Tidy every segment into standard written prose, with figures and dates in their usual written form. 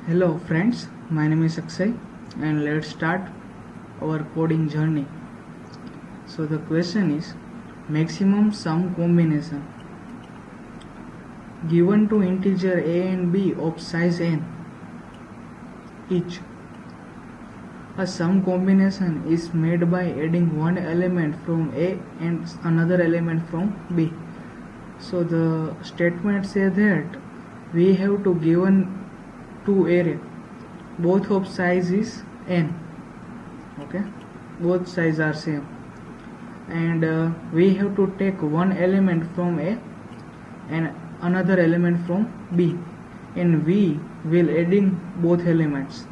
Hello friends, my name is Akshay and let's start our coding journey. So the question is maximum sum combination given to integer a and b of size n each. A sum combination is made by adding one element from a and another element from b. So the statement says that we have to given two array, both of size is n. Okay, both size are same, and we have to take one element from a and another element from b, and we will adding both elements,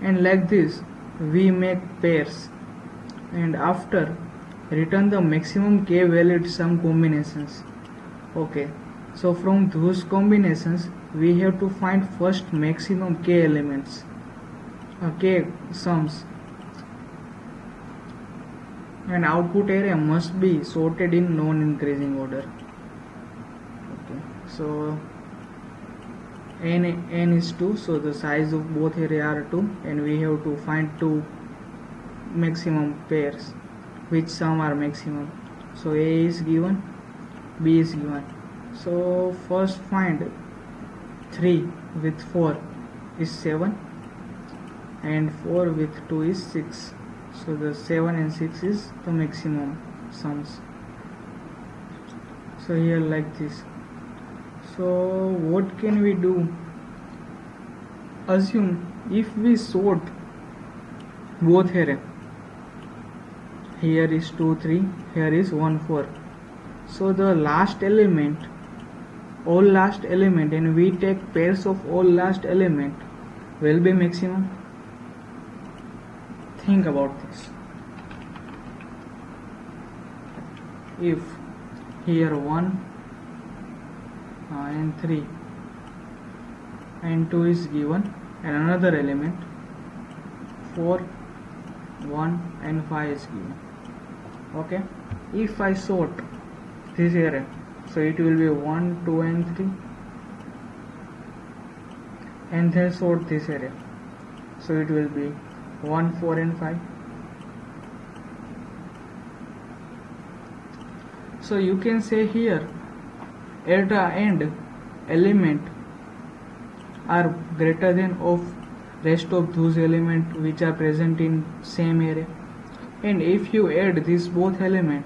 and like this we make pairs, and after return the maximum k valid sum combinations. Okay, so from those combinations we have to find first maximum k elements, k sums, and output array must be sorted in non-increasing order. Okay, so n is 2, so the size of both array are 2, and we have to find two maximum pairs which sum are maximum. So a is given, b is given. So first find 3 with 4 is 7, and 4 with 2 is 6. So the 7 and 6 is the maximum sums. So here like this. So what can we do? Assume if we sort both array, here is 2 3, here is 1 4, so the last element, all last element, and we take pairs of all last element will be maximum. Think about this. If here 1 and 3 and 2 is given, and another element 4 1 and 5 is given. Okay, if I sort this array, so it will be 1 2 and 3, and then sort this array, so it will be 1 4 and 5. So you can say here at the end element are greater than of rest of those elements which are present in same array, and if you add this both element,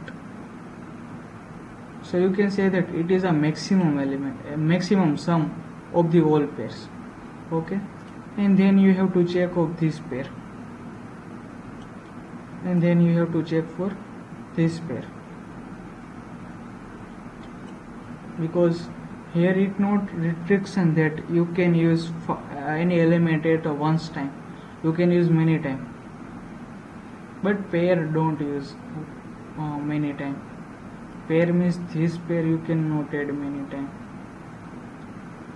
so you can say that it is a maximum element, a maximum sum of the whole pairs. Okay, and then you have to check of this pair, and then you have to check for this pair, because here it not restriction that you can use any element at once time, you can use many time, but pair don't use many time. Pair means this pair you cannot add many time.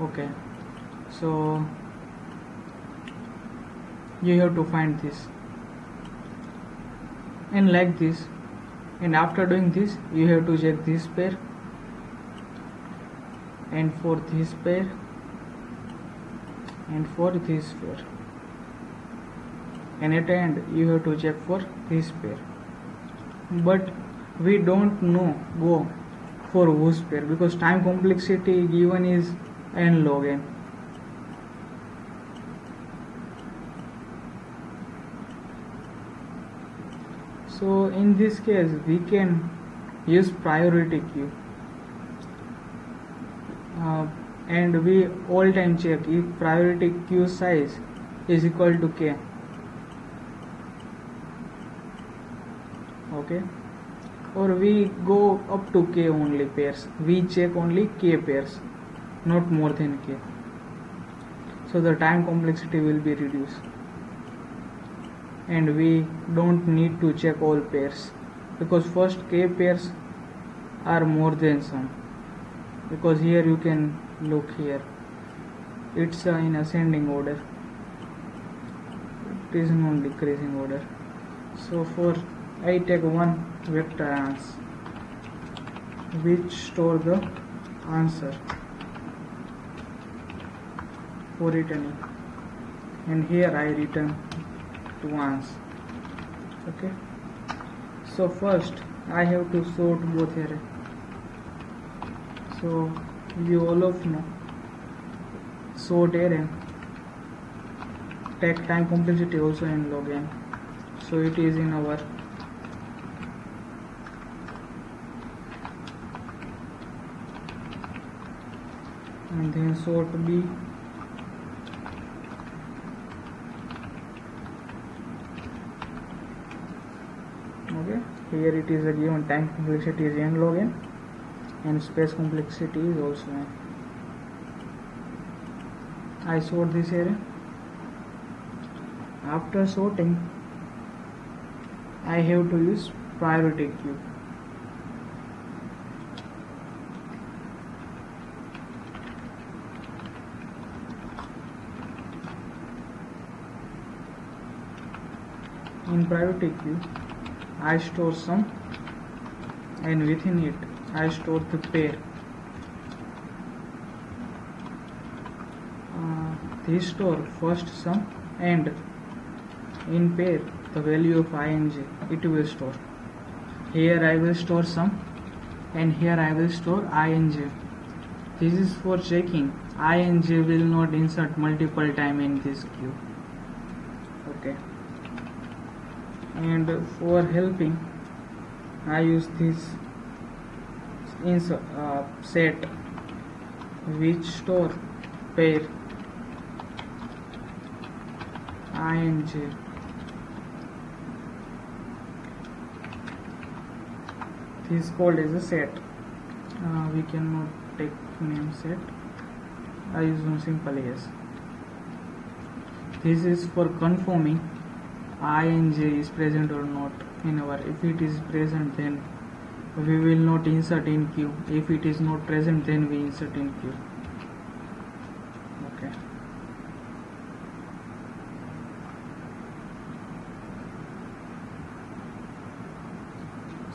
Okay, so you have to find this, and like this, and after doing this you have to check this pair, and for this pair, and for this pair, and at the end you have to check for this pair. But we don't know go for whose pair, because time complexity given is n log n. So in this case we can use priority queue, and we all time check if priority queue size is equal to k. Okay, or we go up to k only pairs, we check only k pairs, not more than k, so the time complexity will be reduced, and we don't need to check all pairs, because first k pairs are more than some, because here you can look here, it's in ascending order, it is not decreasing order. So for I take one vector ans which store the answer, for returning, and here I return to ones. Okay, so first I have to sort both array. So you all of know sort array take time complexity also in log n, so it is in our and then sort b. Okay, here it is a given time complexity is n log n and space complexity is also n. I sort this array. After sorting, I have to use priority queue. In priority queue, I store sum, and within it I store the pair. This store first sum and in pair the value of ing it will store. Here I will store sum and here I will store ing. This is for checking ing will not insert multiple time in this queue. Okay, and for helping I use this set which store pair ing. This is called as a set. We cannot take name set. I use one simple as. This is for confirming ing is present or not in our. If it is present, then we will not insert in queue. If it is not present, then we insert in queue. Okay.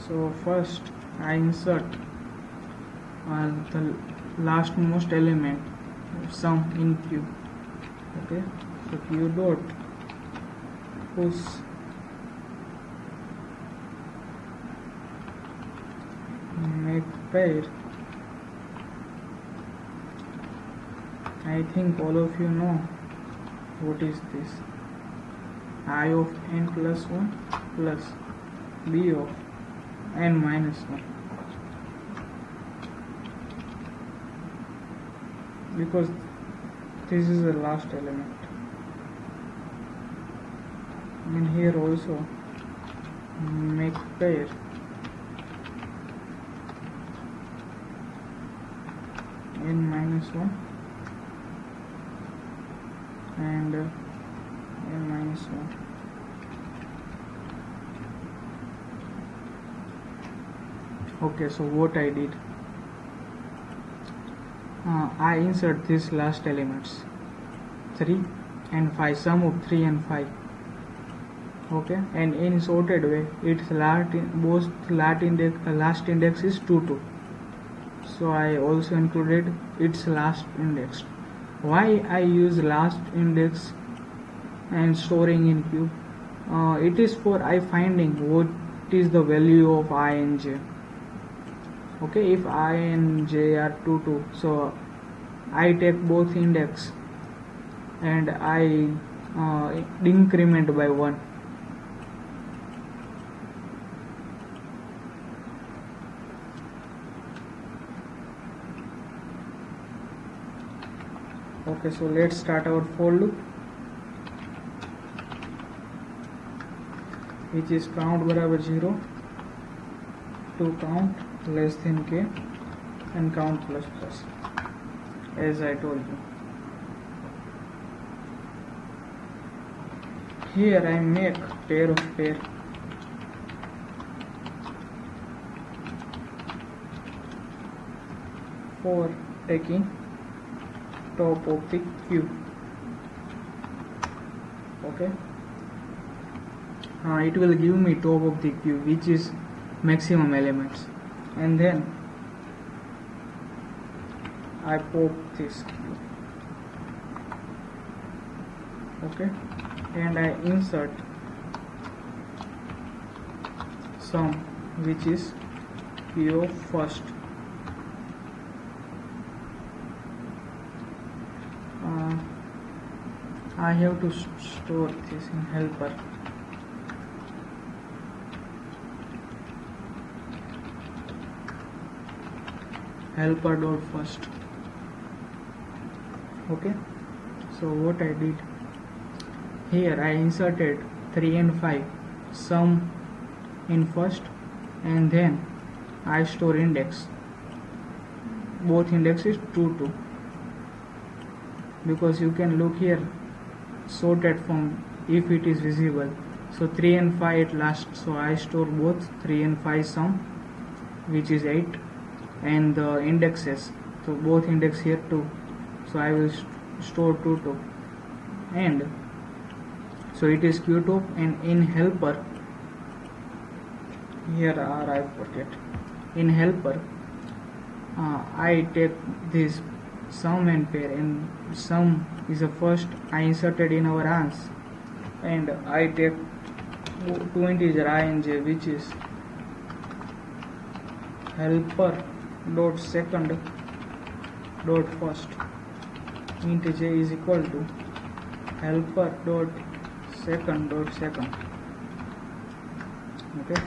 So first I insert the lastmost element sum in queue. Okay, so queue dot push make pair. I think all of you know what is this. I of n plus 1 plus b of n minus 1, because this is the last element. And here also make pair n minus 1 and n minus 1. Okay, so what I did, I insert these last elements 3 and 5, sum of 3 and 5. Okay, and in sorted way its last index is 2 2, so I also included its last index. Why I use last index and storing in queue? It is for I finding what is the value of ing. Okay, if I and j are 2 2, so I take both index and I increment by 1. Okay, so let's start our for loop, which is count बराबर 0 to count less than k and count plus plus, as I told you. Here I make pair of pair. For taking top of the queue. Okay, it will give me top of the queue, which is maximum elements, and then I pop this queue. Okay, and I insert sum, which is p of first. I have to store this in helper. Helper dot first. Okay, so what I did here, I inserted 3 and 5 sum in first, and then I store index. Both indexes 2 2, because you can look here sorted form if it is visible. So 3 and 5 at last, so I store both 3 and 5 sum, which is 8, and the indexes, so both index here 2, so I will store 2 2, and so it is q top. And in helper, here are, I forget, in helper I take this sum and pair, and sum is the first I inserted in our ans, and I take two integer I and j, which is helper dot second dot first. Int j is equal to helper dot second dot second. Okay,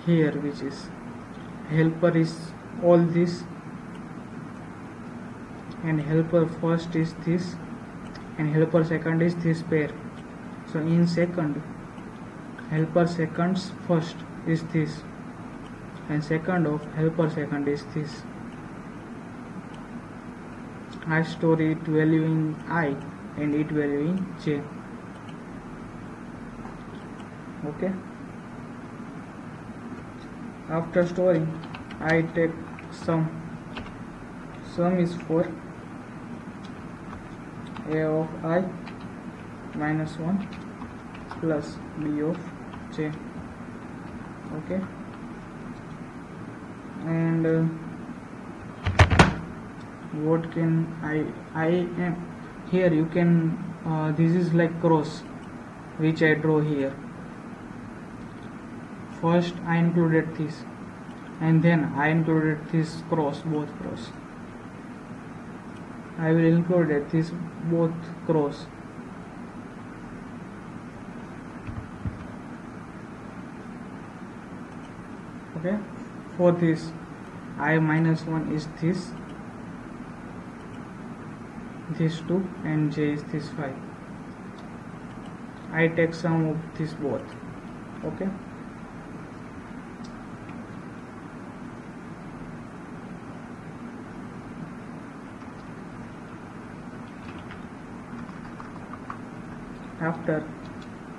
here, which is helper is all this, and helper first is this, and helper second is this pair. So in second, helper seconds first is this, and second of helper second is this. I store it value in I and it value in j. Okay, after storing, I take sum is for a of I minus 1 plus b of j. Okay, and what can I am here, you can this is like cross which I draw here. First I included this, and then I included this cross, both cross. I will include this both cross. Okay, for this I minus 1 is this 2, and j is this 5. I take sum of this both. Okay, after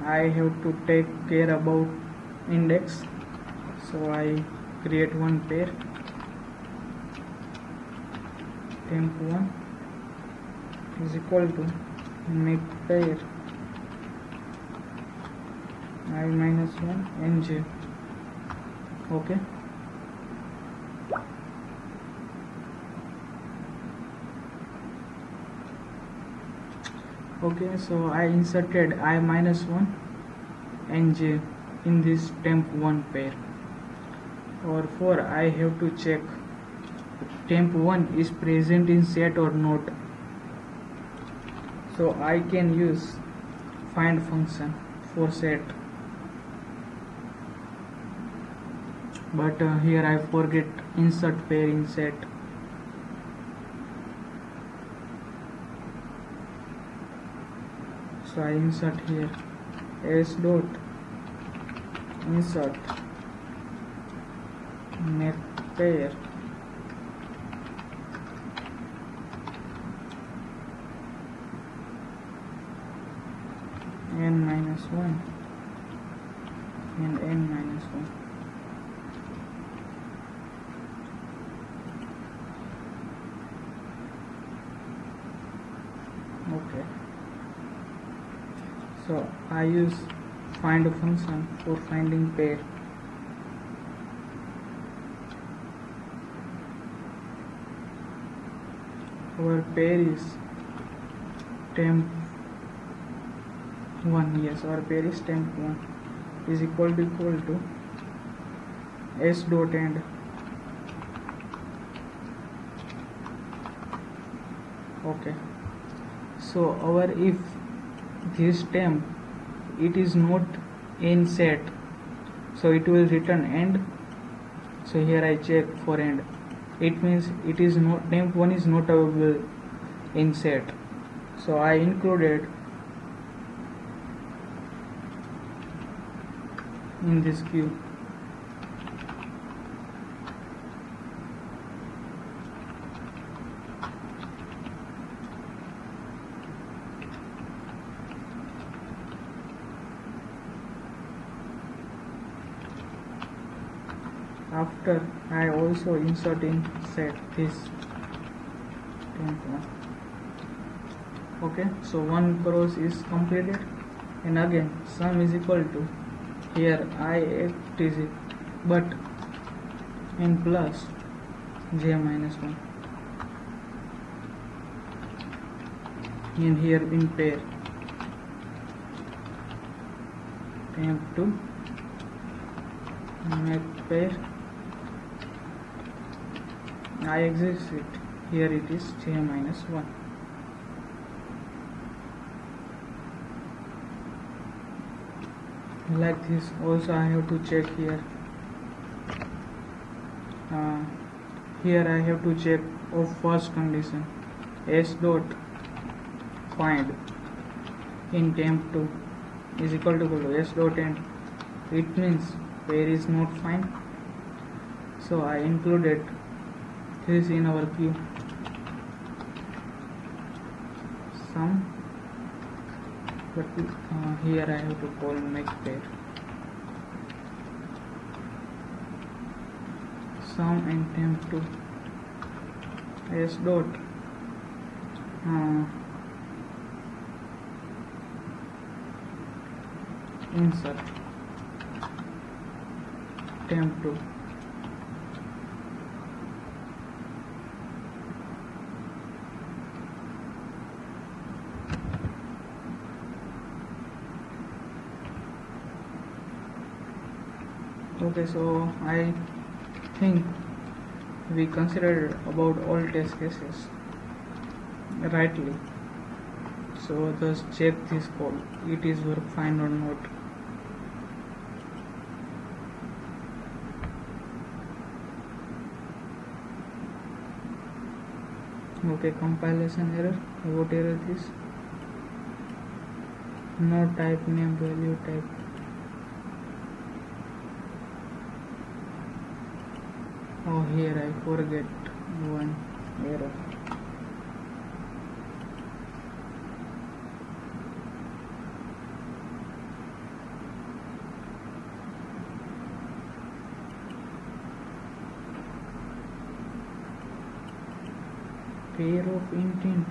I have to take care about index, so I create one pair, temp1 is equal to make pair I minus 1 and j. Okay, okay, so I inserted I minus 1 and j in this temp1 pair. Or for I have to check temp1 is present in set or not. So I can use find function for set, but here I forget insert pair in set. So I insert here s dot insert make pair n minus 1 and n minus 1. Okay, so I use find function for finding pair. Our pair is temp 1, yes, our pair is temp 1 is equal to s dot end. Okay, so our if this temp it is not in set, so it will return end. So here I check for end, it means it is not, temp 1 is not available in set, so I included in this queue. After I also insert in set this temp 1. Okay, so one cross is completed, and again sum is equal to, here I act is it, but in plus j minus 1, and here in pair temp 2 make pair I exist it, here it is j minus 1. Like this. Also I have to check here, here I have to check of first condition, s dot find in temp 2 is equal to s dot end, it means pair is not find, so I included this in our queue. Sum, but here I have to call make pair sum and temp 2 s dot insert temp 2. Okay, so I think we considered about all test cases rightly, so just check this code, it is work fine or not. Okay, compilation error, what error this, no type name value type. Oh, here I forget one error. Pair of intent.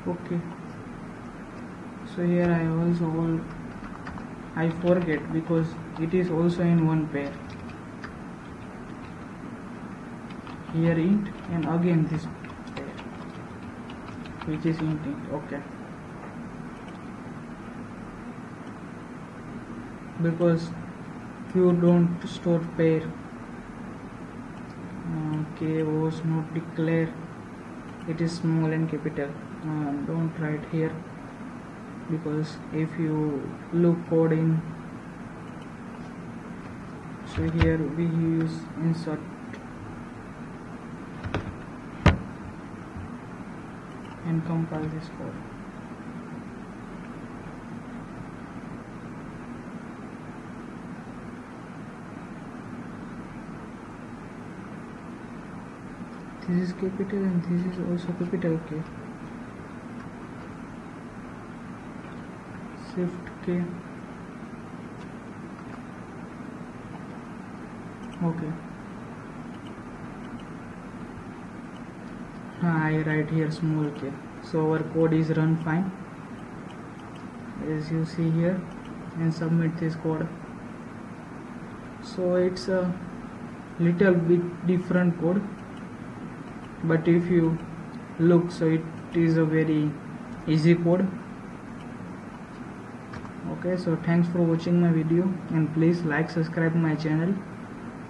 Okay, so here I forget because it is also in one pair, here int and again this pair which is int. Okay, because you don't store pair, k was not declared, it is small and capital, don't write here, because if you look code in, so here we use insert and compile this code. This is capital and this is also capital K. Shift K. Okay. I write here small k. So our code is run fine, as you see here, and submit this code. So it's a little bit different code, but if you look, so it is a very easy code. Okay, so thanks for watching my video, and please like, subscribe my channel,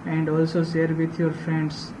and also share with your friends.